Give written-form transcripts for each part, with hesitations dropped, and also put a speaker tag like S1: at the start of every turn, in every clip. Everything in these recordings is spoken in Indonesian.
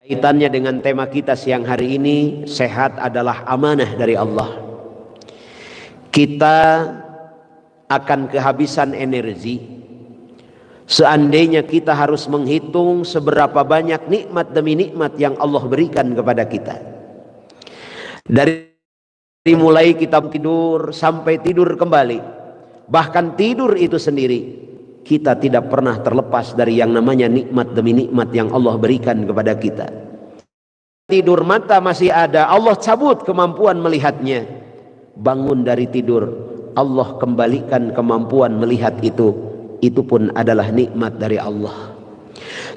S1: Kaitannya dengan tema kita siang hari ini, sehat adalah amanah dari Allah. Kita akan kehabisan energi seandainya kita harus menghitung seberapa banyak nikmat demi nikmat yang Allah berikan kepada kita. Dari mulai kita tidur sampai tidur kembali, bahkan tidur itu sendiri, kita tidak pernah terlepas dari yang namanya nikmat demi nikmat yang Allah berikan kepada kita. Tidur mata masih ada, Allah cabut kemampuan melihatnya. Bangun dari tidur, Allah kembalikan kemampuan melihat itu pun adalah nikmat dari Allah.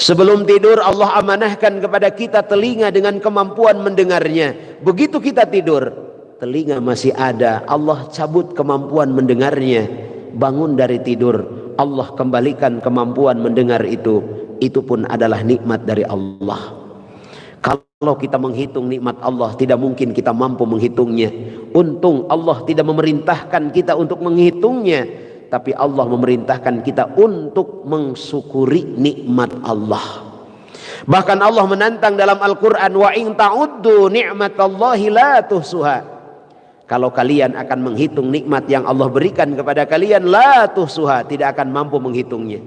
S1: Sebelum tidur Allah amanahkan kepada kita telinga dengan kemampuan mendengarnya. Begitu kita tidur, telinga masih ada, Allah cabut kemampuan mendengarnya. Bangun dari tidur, Allah kembalikan kemampuan mendengar itu pun adalah nikmat dari Allah. Kalau kita menghitung nikmat Allah, tidak mungkin kita mampu menghitungnya. Untung Allah tidak memerintahkan kita untuk menghitungnya, tapi Allah memerintahkan kita untuk mensyukuri nikmat Allah. Bahkan Allah menantang dalam Al-Quran, wa in ta'uddu ni'matallahi la tuhsuha. Kalau kalian akan menghitung nikmat yang Allah berikan kepada kalian, la tuhsuha, tidak akan mampu menghitungnya.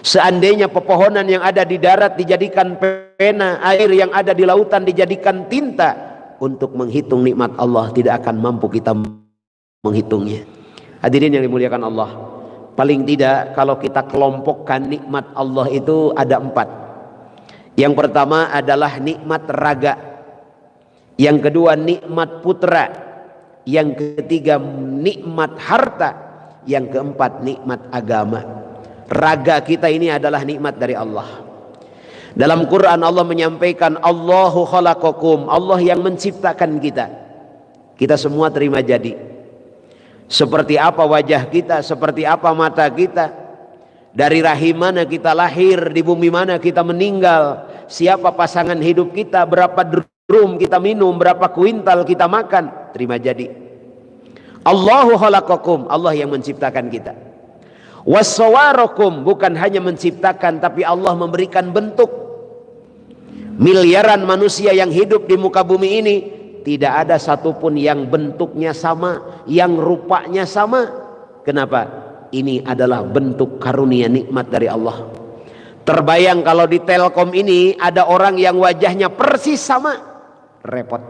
S1: Seandainya pepohonan yang ada di darat dijadikan pena, air yang ada di lautan dijadikan tinta, untuk menghitung nikmat Allah tidak akan mampu kita menghitungnya. Hadirin yang dimuliakan Allah, paling tidak kalau kita kelompokkan nikmat Allah itu ada 4. Yang pertama adalah nikmat raga, yang kedua nikmat putra, yang ketiga nikmat harta, yang keempat nikmat agama. Raga kita ini adalah nikmat dari Allah. Dalam Quran Allah menyampaikan, Allahu khalaqakum, Allah yang menciptakan kita. Kita semua terima jadi. Seperti apa wajah kita, seperti apa mata kita, dari rahim mana kita lahir, di bumi mana kita meninggal, siapa pasangan hidup kita, berapa drum kita minum, berapa kuintal kita makan, terima jadi. Allahu khalaqakum, Allah yang menciptakan kita. Wassawarakum, bukan hanya menciptakan, tapi Allah memberikan bentuk. Miliaran manusia yang hidup di muka bumi ini, tidak ada satupun yang bentuknya sama, yang rupanya sama. Kenapa? Ini adalah bentuk karunia nikmat dari Allah. Terbayang kalau di Telkom ini ada orang yang wajahnya persis sama, repot.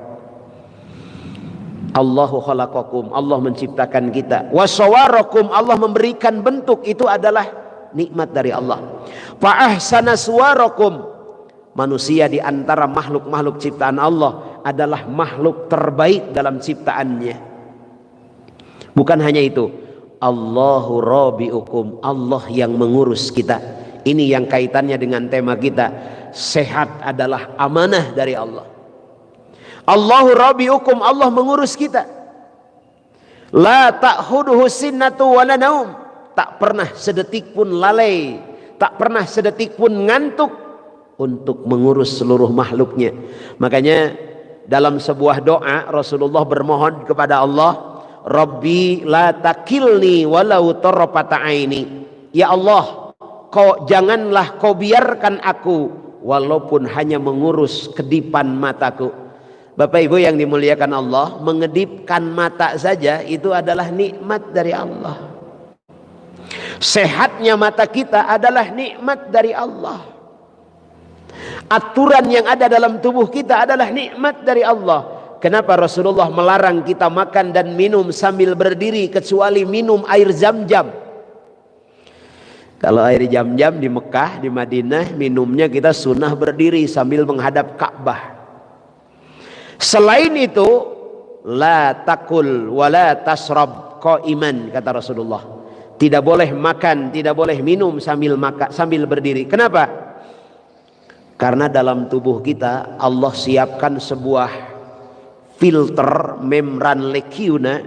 S1: Allahu khalaqakum, Allah menciptakan kita. Wasawarakum, Allah memberikan bentuk, itu adalah nikmat dari Allah. Fa ahsana suwarakum, manusia di antara makhluk-makhluk ciptaan Allah adalah makhluk terbaik dalam ciptaannya. Bukan hanya itu, Allahu rabiukum, Allah yang mengurus kita. Ini yang kaitannya dengan tema kita, sehat adalah amanah dari Allah. Allahu rabiukum, Allah mengurus kita. La ta'khuduhu sinnatu wala naum, tak pernah sedetik pun lalai, tak pernah sedetik pun ngantuk untuk mengurus seluruh makhluknya. Makanya dalam sebuah doa Rasulullah bermohon kepada Allah, Rabbi la takilni walau tarfata aini. Ya Allah, janganlah kau biarkan aku walaupun hanya mengurus kedipan mataku. Bapak Ibu yang dimuliakan Allah, mengedipkan mata saja itu adalah nikmat dari Allah. Sehatnya mata kita adalah nikmat dari Allah. Aturan yang ada dalam tubuh kita adalah nikmat dari Allah. Kenapa Rasulullah melarang kita makan dan minum sambil berdiri, kecuali minum air Zam-Zam? Kalau air Zam-Zam di Mekah, di Madinah, minumnya kita sunnah berdiri sambil menghadap Ka'bah. Selain itu, la takul wala tasrab qaiman, kata Rasulullah. Tidak boleh makan, tidak boleh minum sambil berdiri. Kenapa? Karena dalam tubuh kita Allah siapkan sebuah filter membran lekiuna,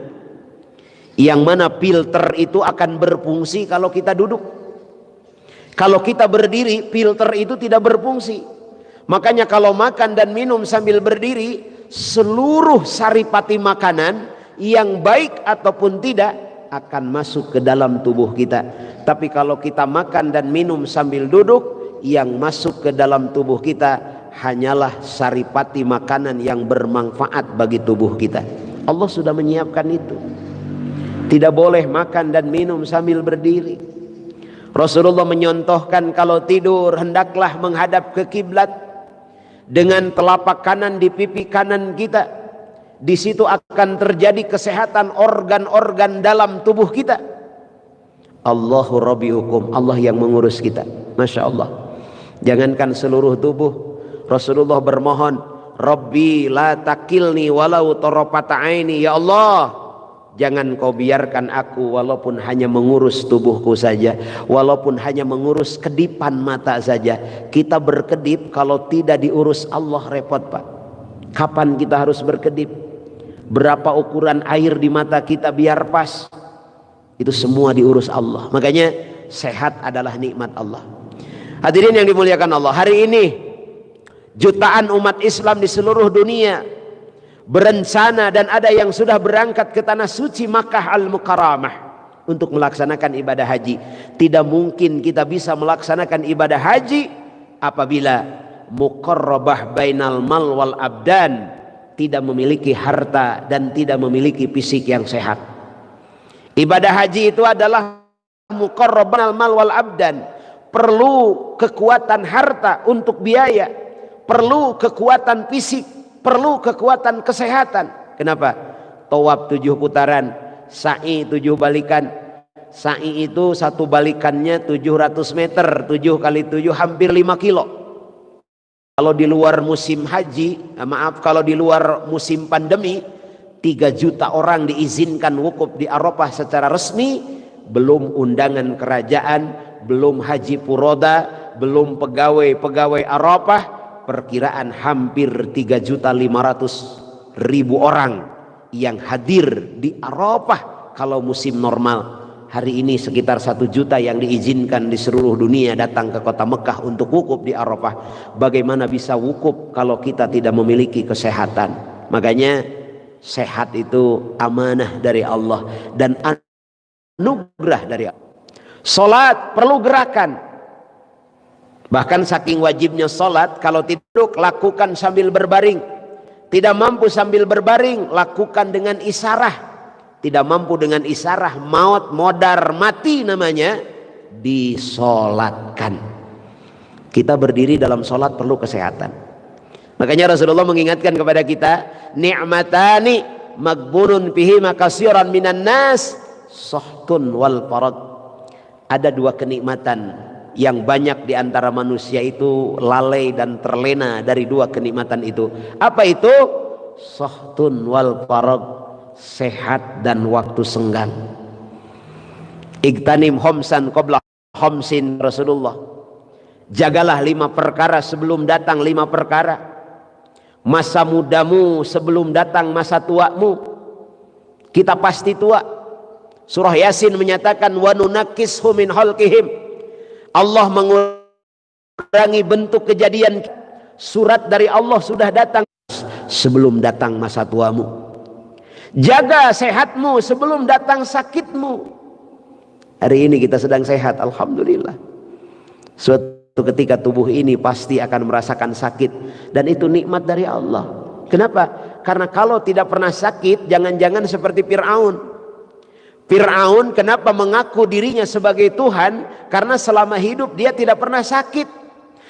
S1: yang mana filter itu akan berfungsi kalau kita duduk. Kalau kita berdiri, filter itu tidak berfungsi. Makanya kalau makan dan minum sambil berdiri, seluruh saripati makanan yang baik ataupun tidak akan masuk ke dalam tubuh kita. Tapi kalau kita makan dan minum sambil duduk, yang masuk ke dalam tubuh kita hanyalah saripati makanan yang bermanfaat bagi tubuh kita. Allah sudah menyiapkan itu. Tidak boleh makan dan minum sambil berdiri. Rasulullah menyontohkan kalau tidur hendaklah menghadap ke kiblat dengan telapak kanan di pipi kanan kita. Di situ akan terjadi kesehatan organ-organ dalam tubuh kita. Allahu rabbiukum, Allah yang mengurus kita. Masya Allah. Jangankan seluruh tubuh, Rasulullah bermohon, Rabbi la takilni walau tarafata aini. Ya Allah, jangan kau biarkan aku walaupun hanya mengurus tubuhku saja, walaupun hanya mengurus kedipan mata saja. Kita berkedip, kalau tidak diurus Allah repot, Pak. Kapan kita harus berkedip? Berapa ukuran air di mata kita biar pas? Itu semua diurus Allah. Makanya sehat adalah nikmat Allah. Hadirin yang dimuliakan Allah, hari ini jutaan umat Islam di seluruh dunia berencana dan ada yang sudah berangkat ke tanah suci Makkah Al-Mukarramah untuk melaksanakan ibadah haji. Tidak mungkin kita bisa melaksanakan ibadah haji apabila muqarrabah bainal mal wal abdan, tidak memiliki harta dan tidak memiliki fisik yang sehat. Ibadah haji itu adalah muqarrabah bainal mal wal abdan. Perlu kekuatan harta untuk biaya, perlu kekuatan fisik, perlu kekuatan kesehatan. Kenapa? Tawaf 7 putaran, sa'i 7 balikan. Sa'i itu satu balikannya 700 meter, 7 kali 7 hampir 5 kilo. Kalau di luar musim haji, kalau di luar musim pandemi, 3 juta orang diizinkan wukuf di Arafah secara resmi, belum undangan kerajaan, belum haji furoda, belum pegawai Arafah. Perkiraan hampir 3.500.000 orang yang hadir di Arafah kalau musim normal. Hari ini sekitar 1 juta yang diizinkan di seluruh dunia datang ke kota Mekah untuk wukuf di Arafah. Bagaimana bisa wukuf kalau kita tidak memiliki kesehatan? Makanya sehat itu amanah dari Allah dan anugerah dari Allah. Salat perlu gerakan. Bahkan saking wajibnya salat, kalau tidur lakukan sambil berbaring. Tidak mampu sambil berbaring, lakukan dengan isyarah. Tidak mampu dengan isyarah, maut, modar, mati namanya, disolatkan. Kita berdiri dalam salat perlu kesehatan. Makanya Rasulullah mengingatkan kepada kita, ni'matani maghbunun fihi makasiran minan nas, sahtun wal farad. Ada 2 kenikmatan yang banyak di antara manusia itu lalai dan terlena dari 2 kenikmatan itu. Apa itu? Sahtun wal farag, sehat dan waktu senggang. Igtanim homsan qabla homsin, Rasulullah. Jagalah 5 perkara sebelum datang 5 perkara. Masa mudamu sebelum datang masa tuamu. Kita pasti tua. Surah Yasin menyatakan wa nunakkishu min khalqihim. Allah mengurangi bentuk kejadian. Surat dari Allah sudah datang sebelum datang masa tuamu. Jaga sehatmu sebelum datang sakitmu. Hari ini kita sedang sehat, alhamdulillah. Suatu ketika tubuh ini pasti akan merasakan sakit, dan itu nikmat dari Allah. Kenapa? Karena kalau tidak pernah sakit, jangan-jangan seperti Fir'aun. Fir'aun kenapa mengaku dirinya sebagai Tuhan? Karena selama hidup dia tidak pernah sakit.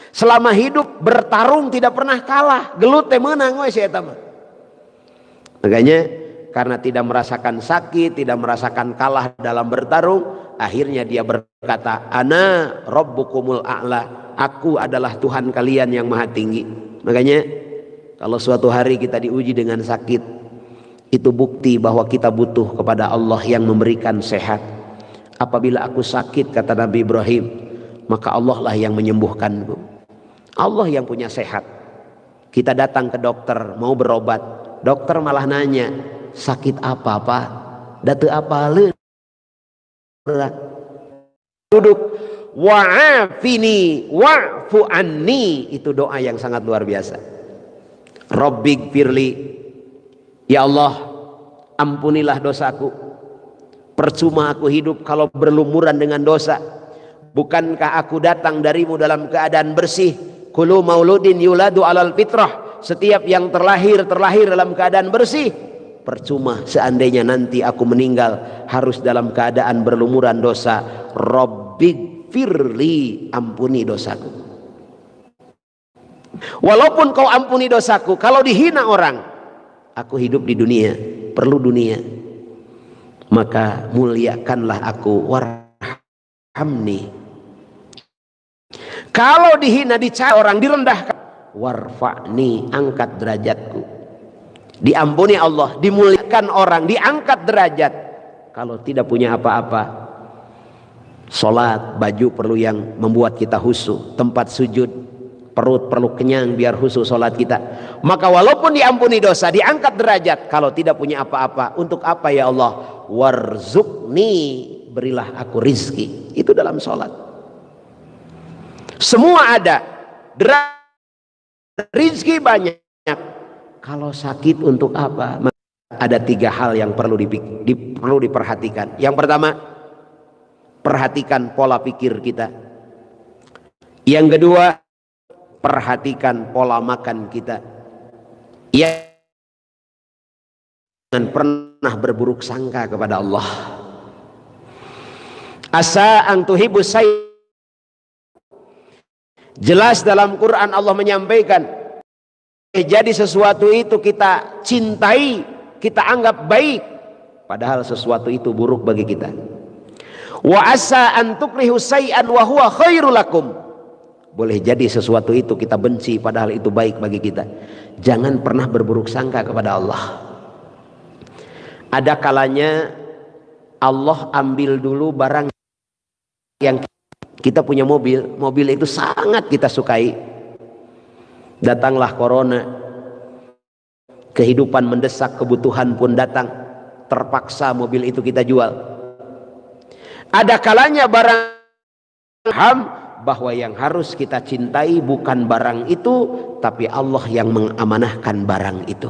S1: Selama hidup bertarung tidak pernah kalah. Gelut teh menang we eta mah. Makanya karena tidak merasakan sakit, tidak merasakan kalah dalam bertarung, akhirnya dia berkata, ana rabbukumul a'la. Aku adalah Tuhan kalian yang maha tinggi. Makanya kalau suatu hari kita diuji dengan sakit, itu bukti bahwa kita butuh kepada Allah yang memberikan sehat. Apabila aku sakit, kata Nabi Ibrahim, maka Allah lah yang menyembuhkanku. Allah yang punya sehat. Kita datang ke dokter mau berobat, dokter malah nanya, sakit apa Pak? Datu apa le? Duduk, wa'afini wa'fu anni, itu doa yang sangat luar biasa. Rabbig firli, ya Allah, ampunilah dosaku. Percuma aku hidup kalau berlumuran dengan dosa. Bukankah aku datang darimu dalam keadaan bersih? Kullu mauludin yuladu alal fitrah. Setiap yang terlahir dalam keadaan bersih. Percuma seandainya nanti aku meninggal harus dalam keadaan berlumuran dosa. Rabbighfirli, ampuni dosaku. Walaupun kau ampuni dosaku, kalau dihina orang, aku hidup di dunia, perlu dunia, maka muliakanlah aku, warhamni. Kalau dihina, dicela orang, direndahkan, warfa'ni, angkat derajatku. Diampuni Allah, dimuliakan orang, diangkat derajat. Kalau tidak punya apa-apa, sholat, baju perlu yang membuat kita khusyuk, tempat sujud, perut perlu kenyang biar khusyuk sholat kita. Maka walaupun diampuni dosa, diangkat derajat. Kalau tidak punya apa-apa, untuk apa ya Allah? Warzuqni, berilah aku rizki. Itu dalam sholat. Semua ada, rizki banyak. Kalau sakit untuk apa? Ada 3 hal yang perlu diperhatikan. Yang pertama, perhatikan pola pikir kita. Yang kedua, perhatikan pola makan kita. Jangan pernah berburuk sangka kepada Allah. Asa an tuhibbu syai'an. Jelas dalam Quran Allah menyampaikan, jadi sesuatu itu kita cintai, kita anggap baik, padahal sesuatu itu buruk bagi kita. Wa asa an tukrihu syai'an wa huwa khairul lakum. Boleh jadi sesuatu itu kita benci padahal itu baik bagi kita. Jangan pernah berburuk sangka kepada Allah. Ada kalanya Allah ambil dulu barang yang kita punya, mobil itu sangat kita sukai. Datanglah corona, kehidupan mendesak, kebutuhan pun datang, terpaksa mobil itu kita jual. Ada kalanya barang bahwa yang harus kita cintai bukan barang itu, tapi Allah yang mengamanahkan barang itu.